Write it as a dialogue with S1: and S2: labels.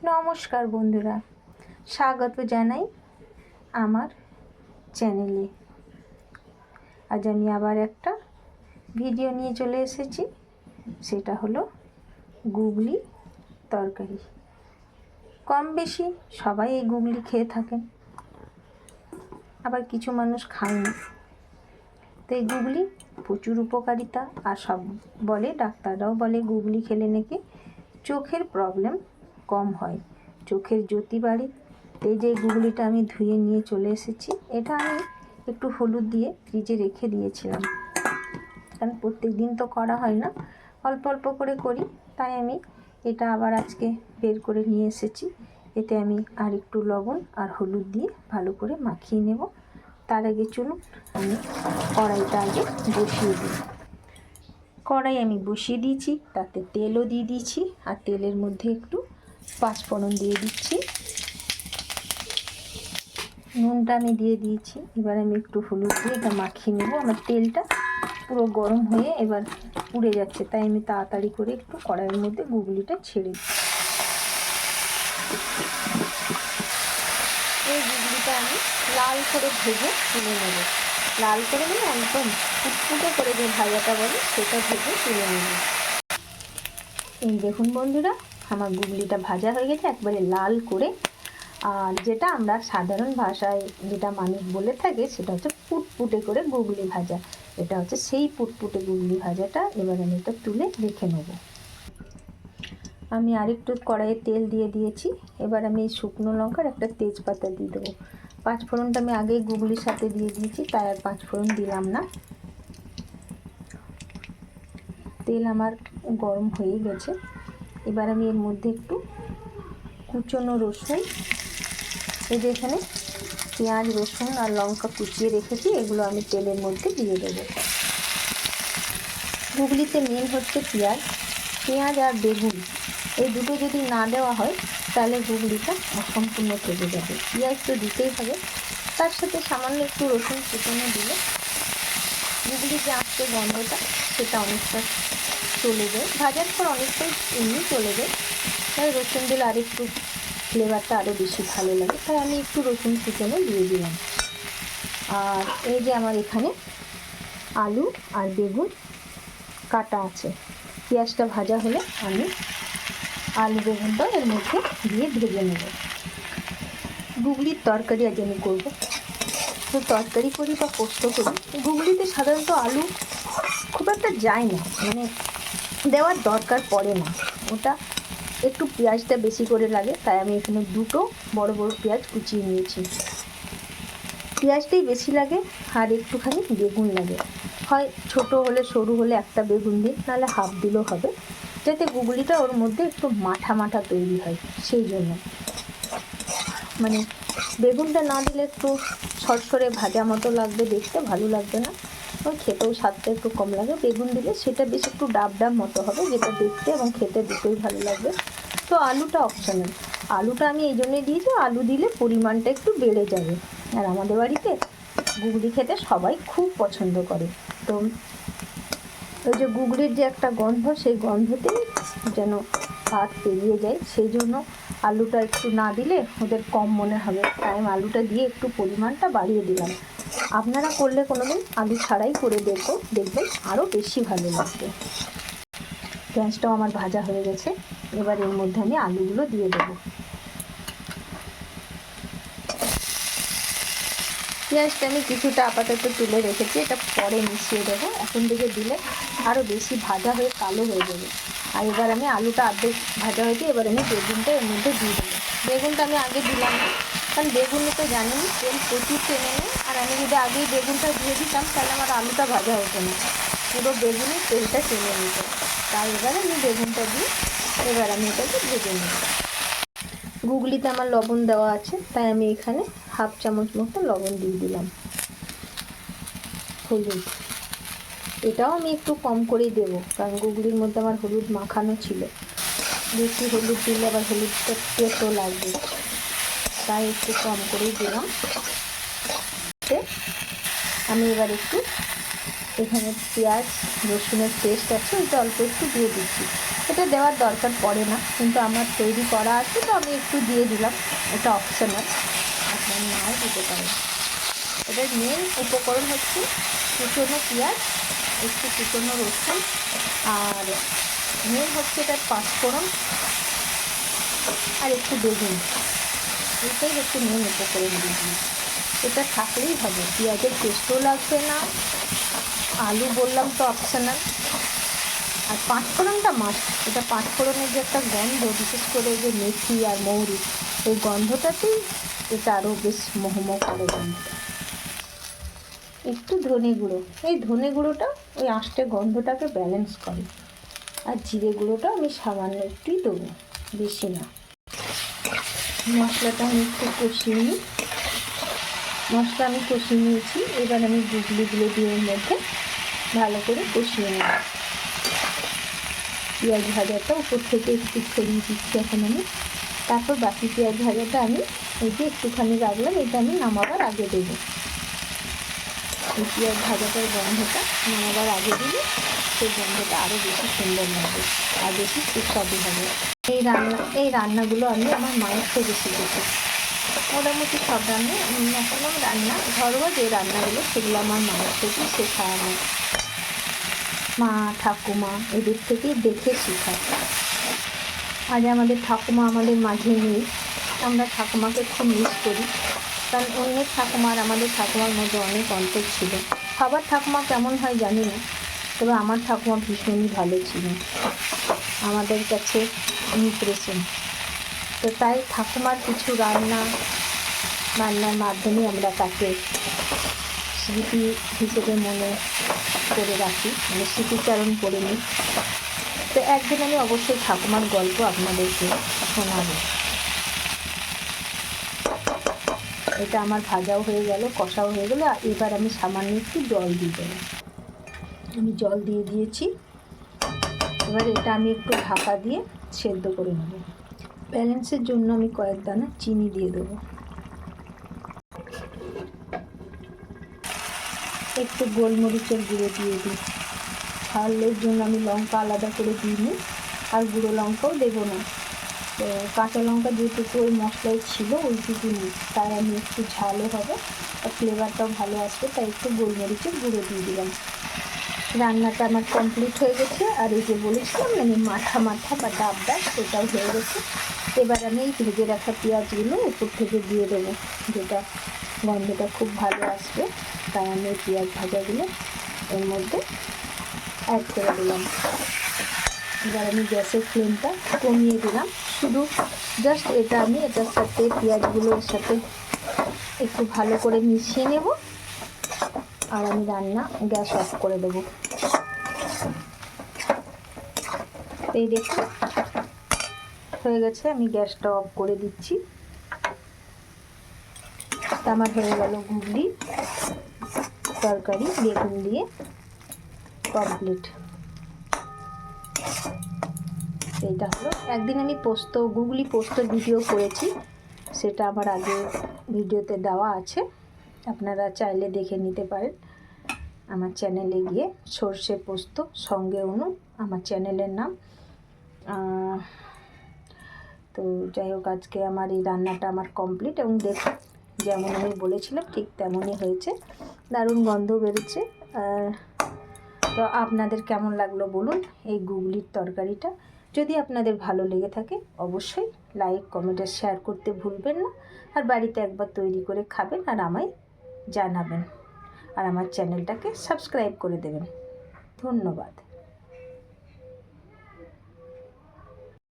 S1: নমস্কার বন্ধুরা, স্বাগত জানাই আমার চ্যানেলে। আজ আমি আবার একটা ভিডিও নিয়ে চলে এসেছি, সেটা হলো গুগলি তরকারি। কম বেশি সবাই এই গুগলি খেয়ে থাকেন, আবার কিছু মানুষ খায় না। তো এই গুগলি প্রচুর উপকারিতা, আর সব বলে, ডাক্তাররাও বলে গুগলি খেলে নাকি চোখের প্রবলেম কম হয়, চোখের জ্যোতি বাড়ে। এই যে গুগলিটা আমি ধুয়ে নিয়ে চলে এসেছি, এটা আমি একটু হলুদ দিয়ে ফ্রিজে রেখে দিয়েছিলাম, কারণ প্রত্যেক দিন তো করা হয় না, অল্প অল্প করে করি। তাই আমি এটা আবার আজকে বের করে নিয়ে এসেছি। এতে আমি আর একটু লবণ আর হলুদ দিয়ে ভালো করে মাখিয়ে নেব। তার আগে চলুন আমি কড়াইটা আগে বসিয়ে দিই। কড়াই আমি বসিয়ে দিয়েছি, তাতে তেলও দিয়ে দিয়েছি, আর তেলের মধ্যে একটু পাঁচফোড়ন দিয়ে দিচ্ছি, নুনটা আমি দিয়ে দিয়েছি। এবার আমি একটু হলুদ দিয়ে এটা মাখিয়ে নেব। আমার তেলটা পুরো গরম হয়ে এবার পুড়ে যাচ্ছে, তাই আমি তাড়াতাড়ি করে একটু কড়াইয়ের মধ্যে গুগলিটা ছেড়ে দিই। এই গুগলিটা আমি লাল করে ভেজে তুলে নেব। লাল করে নিয়ে একদম ফুটফুটে করে যে ভাজাটা বলে সেটা ভেজে তুলে নেব। এই দেখুন বন্ধুরা, আমার গুগলিটা ভাজা হয়ে গেছে একবারে লাল করে। আর যেটা আমরা সাধারণ ভাষায় যেটা মানুষ বলে থাকে সেটা হচ্ছে ফুটফুটে করে গুগলি ভাজা। এটা হচ্ছে সেই ফুটফুটে গুগলি ভাজাটা। এবার আমি এটা তুলে রেখে নেব। আমি আরেকটু কড়াইয়ে তেল দিয়ে দিয়েছি। এবার আমি এই শুকনো লঙ্কার একটা তেজপাতা দিয়ে দেবো। পাঁচফোড়নটা আমি আগেই গুগলির সাথে দিয়ে দিয়েছি, তাই আর পাঁচফোড়ন দিলাম না। তেল আমার গরম হয়ে গেছে। এবার আমি এর মধ্যে একটু কুচনো রসুন, এই যে এখানে পেঁয়াজ, রসুন আর লঙ্কা কুচিয়ে রেখেছি, এগুলো আমি তেলের মধ্যে দিয়ে দেবো। গুগলিতে মেন হচ্ছে পেঁয়াজ আর বেগুন, এই দুটো যদি না দেওয়া হয় তাহলে গুগলিটা অসম্পূর্ণ থেকে যাবে। পেঁয়াজ তো দিতেই হবে, তার সাথে সামান্য একটু রসুন কুচনো দিলে গুগলির যে আস্তে গন্ধটা সেটা অনেকটা চলে যায়, ভাজার পর অনেকটাই এমনি চলে যায়। তাই রসুন দিলে আরেকটু ফ্লেভারটা আরও বেশি ভালো লাগে, তাই আমি একটু রসুন কুচনো দিয়ে দিলাম। আর এই যে আমার এখানে আলু আর বেগুন কাটা আছে। পেঁয়াজটা ভাজা হলে আমি আলু বেগুনটা এর মধ্যে দিয়ে ভেজে নেব। গুগলির তরকারি আজ আমি করবো। তো তরকারি করি বা পোস্ত করি, গুগলিতে সাধারণত আলু খুব একটা যায় না, মানে দেওয়ার দরকার পড়ে না। ওটা একটু পেঁয়াজটা বেশি করে লাগে, তাই আমি এখানে দুটো বড় বড় পেঁয়াজ কুচিয়ে নিয়েছি। পেঁয়াজটাই বেশি লাগে, আর একটুখানি বেগুন লাগে। হয় ছোট হলে, সরু হলে একটা বেগুন দিন, নাহলে হাফ দিলেও হবে, যাতে গুগলিটা ওর মধ্যে একটু মাঠা মাঠা তৈরি হয়। সেই জন্য মানে বেগুনটা না দিলে একটু সরসরে ভাজা মতো লাগবে, দেখতে ভালো লাগবে না, ওই খেতেও স্বাদটা একটু কম লাগে। বেগুন দিলে সেটা বেশ একটু ডাব ডাব মতো হবে, যেটা দেখতে এবং খেতে দুটোই ভালো লাগবে। তো আলুটা অপশনাল, আলুটা আমি এই জন্যই দিয়েছি, আলু দিলে পরিমাণটা একটু বেড়ে যাবে। আর আমাদের বাড়িতে গুগলি খেতে সবাই খুব পছন্দ করে। তো ওই যে গুগলির যে একটা গন্ধ, সেই গন্ধতেই যেন ভাত পেরিয়ে যায়, সেই জন্য আলুটা একটু না দিলে ওদের কম মনে হবে, তাই আমি আলুটা দিয়ে একটু পরিমাণটা বাড়িয়ে দিলাম। আপনারা করলে কোনোদিন আলু ছাড়াই করে দেখবেন আরও বেশি ভালো লাগবে। পেঁয়াজটাও আমার ভাজা হয়ে গেছে। এবার এর মধ্যে আমি আলুগুলো দিয়ে দেবো। পেঁয়াজটা আমি কিছুটা আপাতত তুলে রেখেছি, এটা পরে মিশিয়ে দেবো। এখন থেকে দিলে আরও বেশি ভাজা হয়ে কালো হয়ে যাবে। আর এবার আমি আলুটা অর্ধেক ভাজা হয়েছে, এবার আমি বেগুনটা এর মধ্যে দিয়ে দেবো। বেগুনটা আমি আগে দিলাম না, কারণ বেগুনে তো জানেন তেল প্রচুর টেনে নেয়, আর আমি যদি আগেই বেগুনটা দিয়ে দিতাম তাহলে আমার আলুটা ভাজা হতো না, পুরো বেগুনের তেলটা টেনে নিত। তাই এবার আমি বেগুনটা দিয়ে এবার আমি এটাকে ভেজে নেব। গুগলিতে আমার লবণ দেওয়া আছে, তাই আমি এখানে হাফ চামচ মতো লবণ দিয়ে দিলাম। হলুদ, এটাও আমি একটু কম করেই দেবো, কারণ গুগলির মধ্যে আমার হলুদ মাখানো ছিল। বেশি হলুদ দিলে আবার হলুদটা তেতো লাগবে, তাই একটু কম করেই দিলাম। আমি এবার একটু এখানে পেঁয়াজ রসুনের পেস্ট আছে, ওইটা অল্প একটু দিয়ে দিচ্ছি। এটা দেওয়ার দরকার পড়ে না, কিন্তু আমার তৈরি করা আছে তো আমি একটু দিয়ে দিলাম, এটা অপশনাল, আপনার নাও দিতে পারেন। এটার মেন উপকরণ হচ্ছে কুচনো পেঁয়াজ, একটু কুচনো রসুন, আর মেন হচ্ছে এটার পাঁচফোড়ন আর একটু বেগুন, এটাই হচ্ছে মেন উপকরণ দিদি। এটা থাকলেই হবে, পেঁয়াজের পেস্টও লাগবে না, আলু বললাম তো অপশনাল, আর পাঁচফোড়নটা মাস্ট। এটা পাঁচফোড়নের যে একটা গন্ধ, বিশেষ করে যে মেথি আর মৌরি, এই গন্ধটাতেই এটা আরও বেশ মোহমো করে গন্ধটা। একটু ধনে গুঁড়ো, এই ধনে গুঁড়োটা ওই আঁশটে গন্ধটাকে ব্যালেন্স করে, আর জিরে গুঁড়োটা আমি সামান্য একটুই দেবো, বেশি না। মশলাটা আমি একটু কষিয়ে নিই, মশলা আমি কষিয়ে নিয়েছি। এবার আমি গুগলিগুলো দিয়ে এর মধ্যে ভালো করে কষিয়ে নেব। পেঁয়াজ ভাজাটা উপর থেকে একটু ছড়িয়ে দিচ্ছি এখন আমি, তারপর বাকি পেঁয়াজ ভাজাটা আমি এই যে একটুখানি রাখলাম, এটা আমি নামাবার আগে দেবো। এই পেঁয়াজ ভাজাটার গন্ধটা নামাবার আগে দিলে সেই গন্ধটা আরও বেশি সুন্দর লাগবে আর বেশি সুস্বাদু হবে। এই রান্নাগুলো আমি আমার মায়ের থেকে শিখেছি। মোটামুটি সব রান্না ঘরোয়া যে রান্নাগুলো, সেগুলো আমার মায়ের থেকেই শেখা, আমার মা ঠাকুমা এদের থেকেই দেখে শেখা। আজ আমাদের ঠাকুমা আমাদের মাঝে নেই, আমরা ঠাকুমাকে খুব মিস করি, কারণ অন্যের ঠাকুমা আর আমাদের ঠাকুমার মধ্যে অনেক অন্তর ছিল। সবার ঠাকুমা কেমন হয় জানি না, তবে আমার ঠাকুমা ভীষণই ভালো ছিল, আমাদের কাছে ইমপ্রেশন। তো তাই ঠাকুমার কিছু রান্নার মাধ্যমে আমরা তাকে স্মৃতি হিসেবে মনে করে রাখি, মানে স্মৃতিচারণ করে নিই। তো একদিন আমি অবশ্যই ঠাকুমার গল্প আপনাদেরকে শোনাবো। এটা আমার ভাজাও হয়ে গেল, কষাও হয়ে গেল। এবার আমি সামান্য একটু জল দিয়ে দেবো, আমি জল দিয়ে দিয়েছি। এবার এটা আমি একটু ঢাকা দিয়ে সেদ্ধ করে নেব। ব্যালেন্সের জন্য আমি কয়েক দানা চিনি দিয়ে দেবো, একটু গোলমরিচের গুঁড়ো দিয়ে দিই। ঝালের জন্য আমি লঙ্কা আলাদা করে দিইনি, আর গুঁড়ো লঙ্কাও দেবো না। তো কাঁচা লঙ্কা যেটুকু ওই মশলায় ছিল ওইটুকুনি, তাই আমি একটু ঝালও হবে আর ফ্লেভারটাও ভালো আসবে, তাই একটু গোলমরিচের গুঁড়ো দিয়ে দিলাম। রান্নাটা আমার কমপ্লিট হয়ে গেছে। আর এই যে বলেছিলাম মানে মাথা বা ডাব সেটাও হয়ে গেছে। এবার আমি এই ভেজে রাখা পেঁয়াজগুলো উপর থেকে দিয়ে দেবো, যেটা গন্ধটা খুব ভালো আসবে, তাই আমি এই পেঁয়াজ ভাজাগুলো এর মধ্যে অ্যাড করে দিলাম। এবার আমি গ্যাসের ফ্লেমটা কমিয়ে দিলাম, শুধু জাস্ট এটা আমি এটার সাথে পেঁয়াজগুলোর সাথে একটু ভালো করে মিশিয়ে নেব, আর আমি গ্যাস অফ করে দেবো। এই দেখুন হয়ে গেছে, আমি গ্যাসটা অফ করে দিচ্ছি। আমার হয়ে গেল ঘুগনি তরকারি বেগুন দিয়ে কমপ্লিট। এইটা হলো, একদিন আমি গুগলি পোস্তর ভিডিও করেছি, সেটা আমার আগে ভিডিওতে দেওয়া আছে, আপনারা চাইলে দেখে নিতে পারেন আমার চ্যানেলে গিয়ে। সর্ষে পোস্ত সঙ্গে অনু আমার চ্যানেলের নাম। তো যাই হোক, আজকে আমার এই রান্নাটা আমার কমপ্লিট, এবং দেখুন যেমন আমি বলেছিলাম ঠিক তেমনই হয়েছে, দারুণ গন্ধ বেরোচ্ছে। তো আপনাদের কেমন লাগলো বলুন এই গুগলির তরকারিটা। যদি আপনাদের ভালো লেগে থাকে অবশ্যই লাইক কমেন্ট আর শেয়ার করতে ভুলবেন না, আর বাড়িতে একবার তৈরি করে খাবেন আর আমায় জানাবেন, আর আমার চ্যানেলটাকে সাবস্ক্রাইব করে দেবেন। ধন্যবাদ।